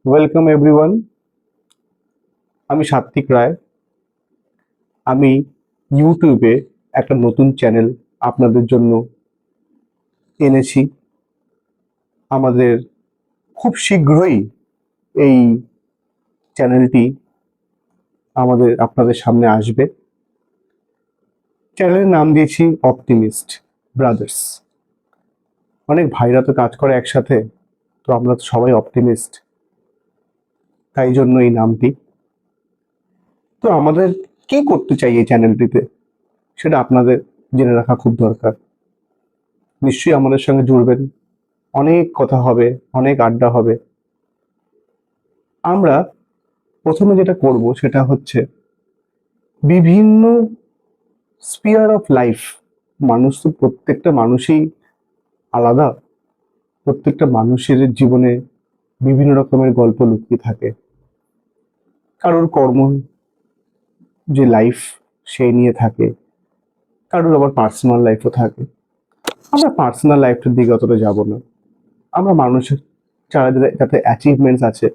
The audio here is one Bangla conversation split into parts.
Welcome everyone. আমি সাত্বিক রায়। আমি ইউটিউবে একটা নতুন চ্যানেল আপনাদের জন্য এনেছি। আমাদের খুব শীঘ্রই এই চ্যানেলটি আপনাদের সামনে আসবে। চ্যানেলের নাম দিয়েছি অপটিমিস্ট ব্রাদার্স। অনেক ভাইরা তো কাজ করে একসাথে, তো আমরা তো সবাই অপটিমিস্ট, তাই জন্য এই নামটি। তো আমাদের কি করতে চাই এই চ্যানেলটিতে, সেটা আপনাদের জেনে রাখা খুব দরকার। নিশ্চয়ই আমাদের সঙ্গে জুড়বেন, অনেক কথা হবে, অনেক আড্ডা হবে। আমরা প্রথমে যেটা করব সেটা হচ্ছে বিভিন্ন স্পিয়ার অফ লাইফ। মানুষ তো প্রত্যেকটা মানুষই আলাদা। প্রত্যেকটা মানুষের জীবনে বিভিন্ন রকমের গল্প লুকিয়ে থাকে। কারোর কর্ম যে লাইফ সেই নিয়ে থাকে, কারোর আবার পার্সোনাল লাইফও থাকে। আমরা পার্সোনাল লাইফটার দিকে অতটা যাব না। আমরা মানুষের যাদের যাতে অ্যাচিভমেন্টস আছে,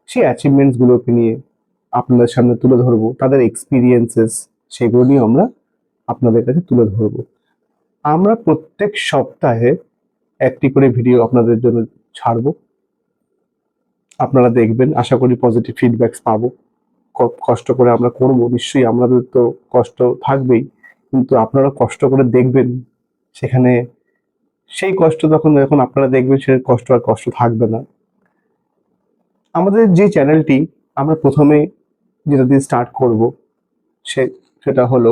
সেই অ্যাচিভমেন্টস গুলোকে নিয়ে আপনাদের সামনে তুলে ধরবো, তাদের এক্সপিরিয়েন্সেস সেগুলো নিয়ে আমরা আপনাদের কাছে তুলে ধরবো। আমরা প্রত্যেক সপ্তাহে একটি করে ভিডিও আপনাদের জন্য ছাড়বো। আপনারা দেখবেন, আশা করি পজিটিভ ফিডব্যাকস পাবো। কষ্ট করে আমরা করব, নিশ্চয়ই আমাদের তো কষ্ট থাকবেই, কিন্তু আপনারা কষ্ট করে দেখবেন, সেখানে সেই কষ্ট যখন যখন আপনারা দেখবেন, সে কষ্ট আর কষ্ট থাকবে না। আমাদের যে চ্যানেলটি আমরা প্রথমে যেটা দিয়ে স্টার্ট করব, সে সেটা হলো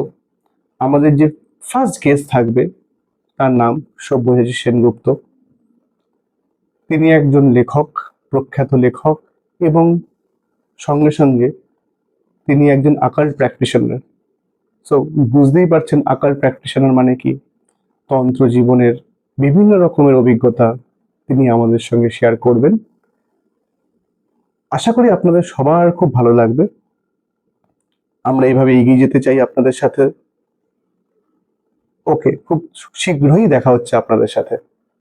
আমাদের যে ফার্স্ট গেস্ট থাকবে, তার নাম সব্যসাচী সেনগুপ্ত। তিনি একজন লেখক, প্রখ্যাত লেখক, এবং সঙ্গে সঙ্গে তিনি একজন আকাল্ট প্র্যাকটিশনার। সো বুঝতেই পারছেন আকাল্ট প্র্যাকটিশনার মানে কি। তন্ত্র জীবনের বিভিন্ন রকমের অভিজ্ঞতা তিনি আমাদের সঙ্গে শেয়ার করবেন। আশা করি আপনাদের সবার খুব ভালো লাগবে। আমরা এইভাবে এগিয়ে যেতে চাই আপনাদের সাথে। ওকে, খুব শীঘ্রই দেখা হচ্ছে আপনাদের সাথে।